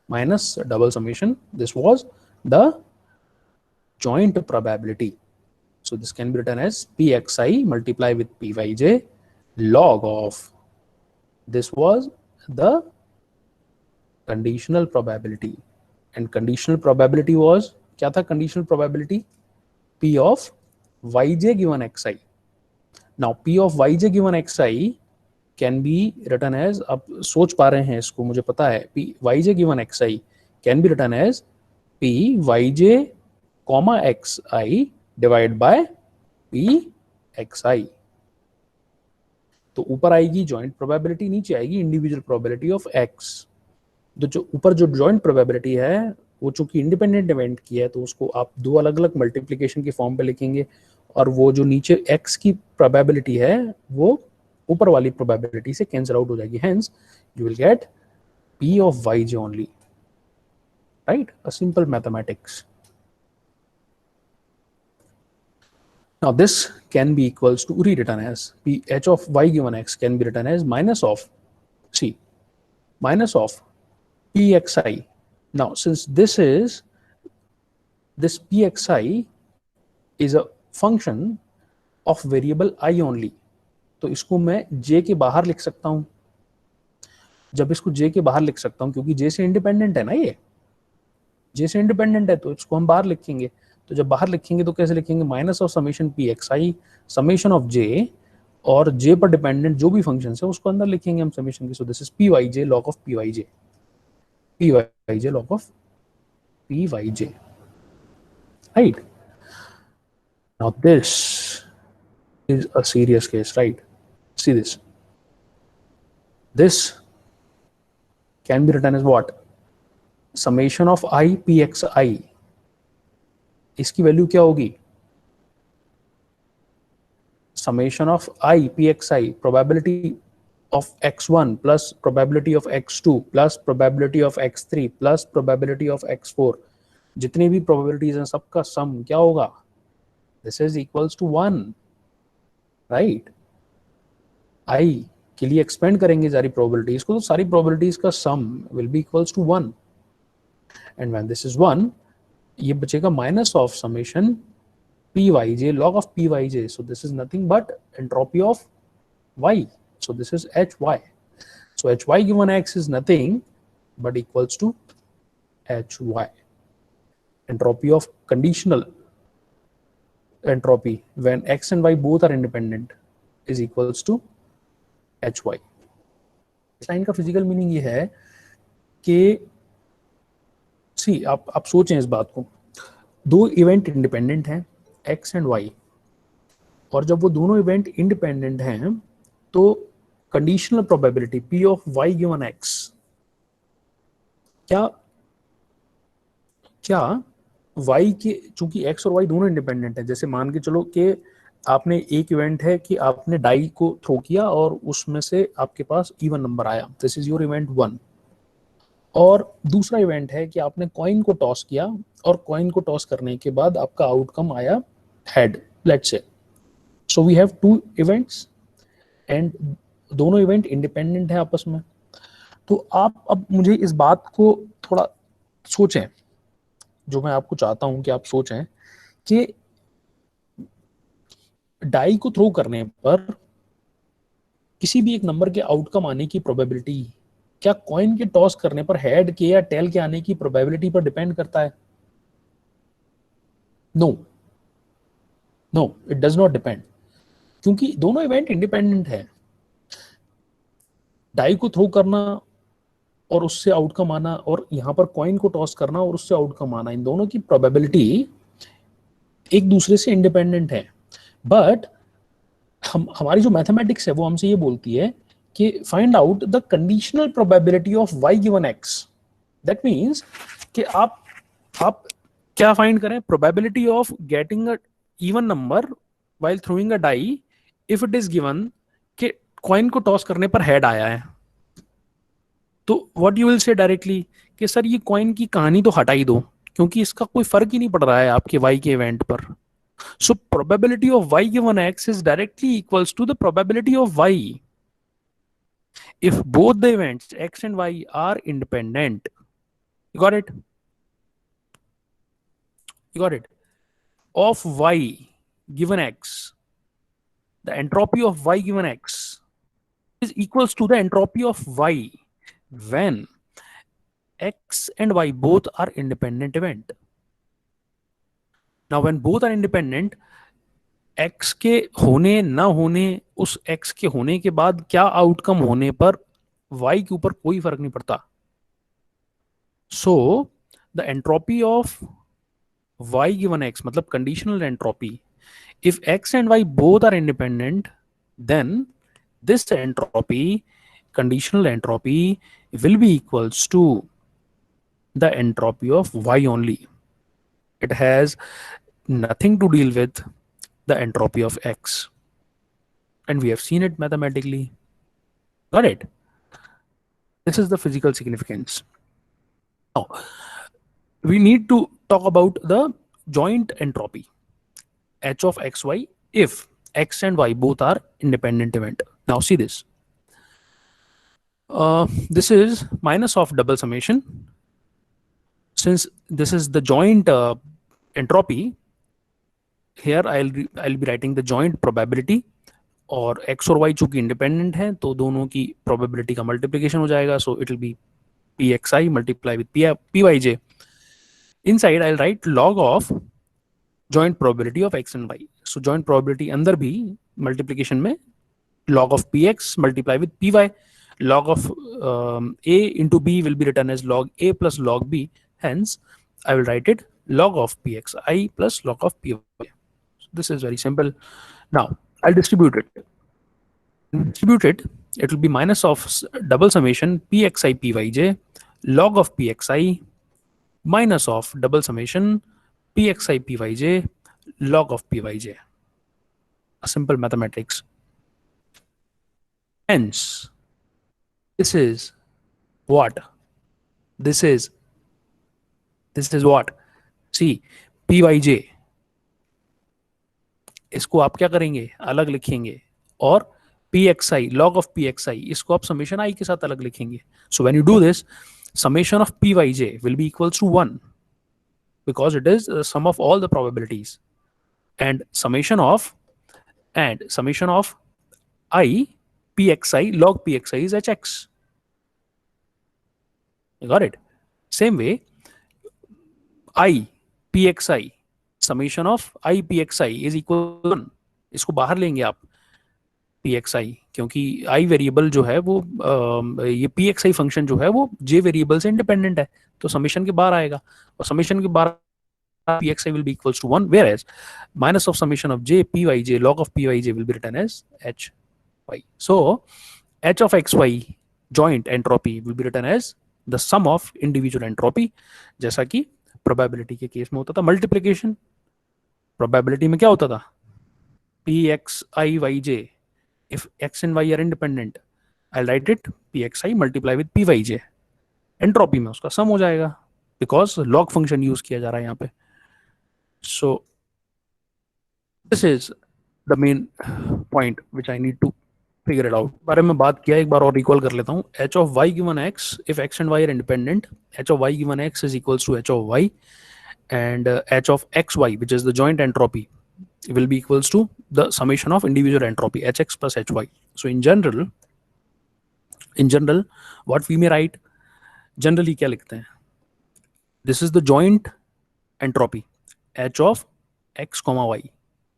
minus double summation. This was the joint probability. So this can be written as Pxi multiply with Pyj log of, this was the conditional probability, and conditional probability was, क्या था conditional probability? P of yj given xi. Now P of yj given xi can be written as, आप सोच पा रहे हैं इसको, मुझे पता है, P yj given xi can be written as P yj comma xi divided by P xi. तो ऊपर आएगी जॉइंट प्रोबेबिलिटी, नीचे आएगी इंडिविजुअल प्रोबेबिलिटी ऑफ एक्स. तो जो ऊपर जो जॉइंट प्रोबेबिलिटी है वो चूंकि इंडिपेंडेंट इवेंट की है, तो उसको आप दो अलग अलग मल्टीप्लिकेशन की फॉर्म पे लिखेंगे, और वो जो नीचे एक्स की प्रोबेबिलिटी है वो ऊपर वाली प्रोबेबिलिटी से कैंसिल आउट हो जाएगी. Hence you will get P of yj only, right? A simple mathematics. Now this can be equals to, rewritten as P h of y given x can be written as minus of, see, minus of Pxi. Now since this Pxi is a function of variable I only, तो इसको मैं j के बाहर लिख सकता हूं. जब इसको j के बाहर लिख सकता हूं, क्योंकि j से इंडिपेंडेंट है ना, ये j से इंडिपेंडेंट है, तो इसको हम बाहर लिखेंगे. तो जब बाहर लिखेंगे तो कैसे लिखेंगे? Minus of summation Pxi summation of j, और j पर डिपेंडेंट जो भी फंक्शन है उसको अंदर लिखेंगे हम समेशन के. सो this is Pyj log of Pyj, Pyj log of Pyj, right? Now this is a serious case, right? See this. This can be written as what? Summation of I Pxi. इसकी value क्या होगी? Summation of I Pxi, probability of x1 plus probability of x2 plus probability of x3 plus probability of x4, जितनी भी probabilities हैं सबका sum क्या होगा? This is equals to 1, right? I के लिए expand करेंगे सारी probabilities को, तो सारी probabilities का sum will be equals to 1, and when this is 1, ये बचेगा minus of summation Pyj log of Pyj. So this is nothing but entropy of y. So this is Hy. So Hy given x is nothing but equals to Hy. Entropy of conditional entropy when x and y both are independent is equals to Hy. इस line का physical meaning ये है कि सी आप सोचें इस बात को, दो इवेंट इंडिपेंडेंट हैं x एंड y, और जब वो दोनों इवेंट इंडिपेंडेंट हैं तो conditional probability P of y given x क्या y के, चूंकि x और y दोनों इंडिपेंडेंट है, जैसे मान के चलो कि आपने एक इवेंट है कि आपने डाई को थ्रो किया और उसमें से आपके पास इवन नंबर आया, दिस इज योर इवेंट 1। और दूसरा इवेंट है कि आपने कॉइन को टॉस किया और कॉइन को टॉस करने के बाद आपका आउटकम आया head, let's say. So we have two events and दोनों इवेंट इंडिपेंडेंट है आपस में। तो आप अब मुझे इस बात को थोड़ा सोचें, जो मैं आपको चाहता हूं कि आप सोचें कि डाई को थ्रो करने पर किसी भी एक नंबर के आउटकम आने की प्रोबेबिलिटी क्या कॉइन के टॉस करने पर हेड के या टेल के आने की प्रोबेबिलिटी पर डिपेंड करता है? No, no, it does not depend, क्योंकि दोनों इवेंट इंडिपेंडेंट है। डाई को थ्रो करना और उससे आउटकम आना और यहां पर कॉइन को टॉस करना और उससे आउटकम आना, इन दोनों की प्रोबेबिलिटी एक दूसरे से इंडिपेंडेंट है। बट हमारी जो मैथमेटिक्स है वो हमसे ये बोलती है कि find out the conditional probability of y given x। That means कि आप क्या फाइंड करें? Probability of getting a even number while throwing a die if it is given कि कॉइन को टॉस करने पर हेड आया है। तो what you will say directly कि सर ये कॉइन की कहानी तो हटा ही दो, क्योंकि इसका कोई फर्क ही नहीं पड़ रहा है आपके y के इवेंट पर। So probability of y given x is directly equals to the probability of y if both the events x and y are independent. You got it? You got it? Of y given x, the entropy of y given x is equals to the entropy of y when x and y both are independent event. Now when both are independent, x के होने ना होने, उस x के होने के बाद क्या आउटकम होने पर y के ऊपर कोई फर्क नहीं पड़ता। So the entropy of y given x, मतलब conditional entropy, if x and y both are independent, then this entropy, conditional entropy, will be equals to the entropy of y only. It has nothing to deal with the entropy of x, and we have seen it mathematically. Got it? This is the physical significance. Now we need to talk about the joint entropy h of xy if x and y both are independent event. Now see this. This is minus of double summation. Since this is the joint entropy, here I'll be writing the joint probability. और x और y चूंकि independent है तो दोनों की probability का multiplication हो जाएगा, so it will B pxi multiply with pyj. Inside I'll write log of joint probability of x and y. So joint probability अंदर भी multiplication में log of px multiply with py. Log of a into b will be written as log a plus log b. Hence, I will write it log of pxi plus log of py. So this is very simple. Now, I'll distribute it. Distribute it. It will be minus of double summation pxi pyj log of pxi minus of double summation pxi pyj log of pyj. A simple mathematics. Hence, this is what? This is what? See, pyj, इसको आप क्या करेंगे? अलग लिखेंगे, और pxi log of pxi इसको आप summation I के साथ अलग लिखेंगे. So when you do this, summation of pyj will be equals to 1 because it is the sum of all the probabilities, and summation of I pxi log pxi is hx. You got it? Same way, I pxi summation of I pxi is equal to 1. इसको बाहर लेंगे आप pxi, क्योंकि i variable जो है वो ये pxi function जो है वो j वेरिएबल से इंडिपेंडेंट है, तो समेशन के बाहर आएगा, और समेशन के बाहर pxi will be equals to 1, whereas minus of summation of j pyj log of pyj will be written as hy. So h of xy joint entropy will be written as the sum of individual entropy, जैसा कि probability के case में होता था multiplication, probability में क्या होता था pxi yj, if x and y are independent I'll write it pxi multiply with pyj, entropy में उसका सम हो जाएगा बिकॉज लॉग फंक्शन यूज किया जा रहा है यहाँ पे. So this is the main point which I need to figure it out. बारे में बात किया, एक बार और रिकॉल कर लेता हूँ. H of Y given X if X and Y are independent, H of Y given X is equals to H of Y and h of xy which is the joint entropy will be equals to the summation of individual entropy hx plus hy. So in general what we may write, generally क्या लिखते हैं, this is the joint entropy h of x comma y,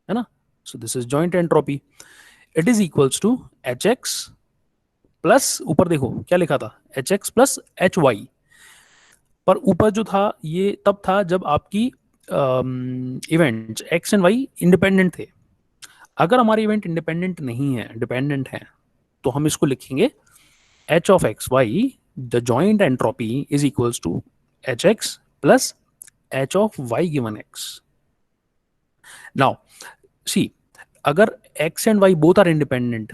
है ना. So this is joint entropy, it is equals to hx plus, ऊपर देखो क्या लिखा था, hx plus hy, पर ऊपर जो था ये तब था जब आपकी events X and Y independent थे. अगर हमारे इवेंट इंडिपेंडेंट नहीं है, डिपेंडेंट है, तो हम इसको लिखेंगे H of X Y the joint entropy is equals to H X plus H of Y given X. Now see, अगर X and Y both are independent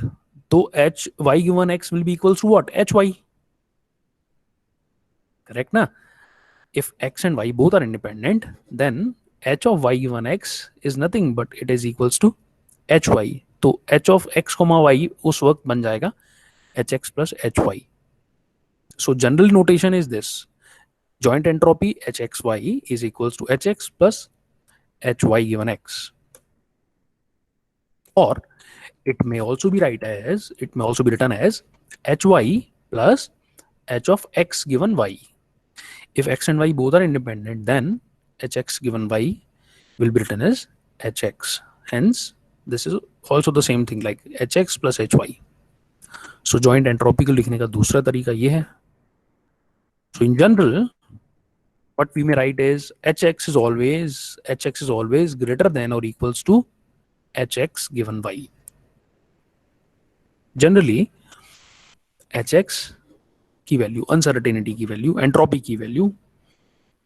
तो H Y given X will be equals to what, H Y, correct ना. If x and y both are independent, then h of y given x is nothing but it is equals to hy. तो h of x comma y उस वक्त बन जाएगा hx plus hy. So general notation is this: joint entropy hxy is equals to hx plus hy given x. Or it may also be written as hy plus h of x given y. If x and y both are independent, then hx given y will be written as hx. Hence, this is also the same thing like hx plus hy. So joint entropy को लिखने का दूसरा तरीका ये है. So in general, what we may write is hx is always greater than or equals to hx given y. Generally, hx की वैल्यू, uncertainty की वैल्यू, एंट्रोपी की वैल्यू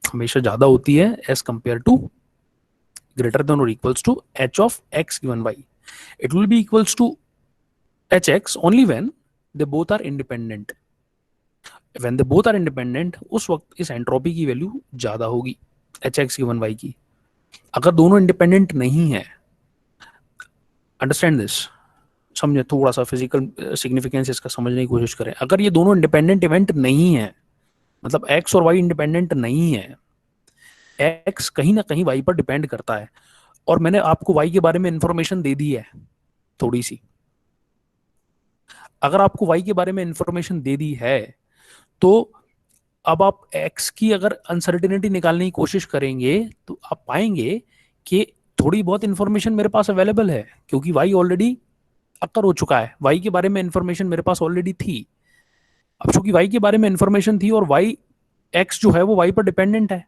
हमेशा ज्यादा होती है as compare to greater than और equals to H of X given Y. It will be equals to H X only when they both are independent. When they both are independent उस वक्त इस entropy की value ज्यादा होगी H X given Y की. अगर दोनों independent नहीं है, अंडरस्टैंड दिस, समझे, थोड़ा सा फिजिकल सिग्निफिकेंस इसका समझने की कोशिश करें. अगर ये दोनों इंडिपेंडेंट इवेंट नहीं है, मतलब एक्स और वाई इंडिपेंडेंट नहीं है, एक्स कहीं ना कहीं वाई पर डिपेंड करता है, और मैंने आपको वाई के बारे में इंफॉर्मेशन दे दी है थोड़ी सी. अगर आपको वाई के बारे में इंफॉर्मेशन दे दी है तो अब आप एक्स की अगर अनसर्टेनिटी निकालने की कोशिश करेंगे तो आप पाएंगे कि थोड़ी बहुत इंफॉर्मेशन मेरे पास अवेलेबल है, क्योंकि वाई ऑलरेडी अक्कर हो चुका है. वाई के बारे में इंफॉर्मेशन मेरे पास ऑलरेडी थी. अब चूंकि वाई के बारे में इंफॉर्मेशन थी और वाई एक्स जो है वो वाई पर डिपेंडेंट है,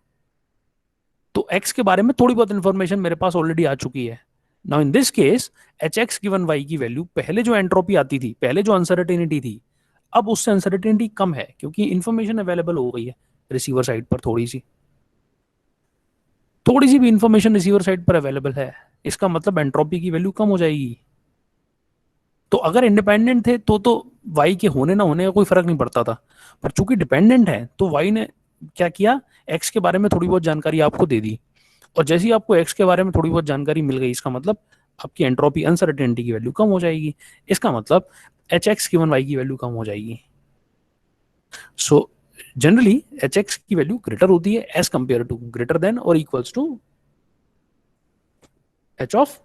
तो एक्स के बारे में थोड़ी बहुत इंफॉर्मेशन मेरे पास ऑलरेडी आ चुकी है. Now in this case H X given Y की वैल्यू, पहले जो एंट्रोपी आती थी, पहले जो अनसर्टेनिटी थी, अब उससे अनसर्टेनिटी कम है क्योंकि इंफॉर्मेशन अवेलेबल हो गई है रिसीवर साइड पर. थोड़ी सी भी इंफॉर्मेशन रिसीवर साइड पर अवेलेबल है, इसका मतलब एंट्रोपी की वैल्यू कम हो जाएगी. तो अगर इंडिपेंडेंट थे तो वाई के होने ना होने का कोई फर्क नहीं पड़ता था, पर चूंकि डिपेंडेंट है तो वाई ने क्या किया, एक्स के बारे में थोड़ी बहुत जानकारी आपको दे दी, और जैसे ही आपको एक्स के बारे में थोड़ी बहुत जानकारी मिल गई, इसका मतलब आपकी एंट्रोपी अनसर्टेनिटी की वैल्यू कम हो जाएगी. इसका मतलब एच एक्स गिवन वाई की वैल्यू कम हो जाएगी. सो जनरली एच एक्स की वैल्यू ग्रेटर होती है as compare to, greater than और equals to H of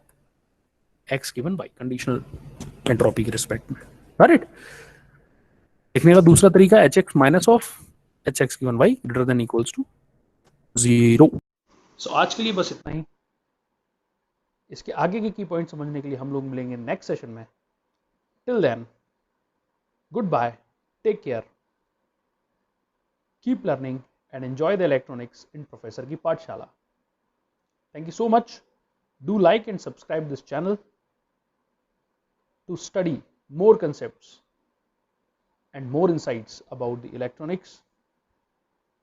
X given Y, conditional entropy के रिस्पेक्ट में. राइट. लिखने का दूसरा तरीका H X minus of H X given Y greater than equals to 0. So आज के लिए बस इतना ही. इसके आगे के की पॉइंट समझने के लिए हम लोग मिलेंगे नेक्स्ट सेशन में. Till then, goodbye, take care, keep learning and enjoy the electronics in professor की पाठशाला. Thank you so much. Do like and subscribe this channel to study more concepts and more insights about the electronics.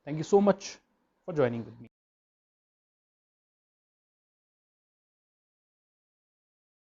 Thank you so much for joining with me.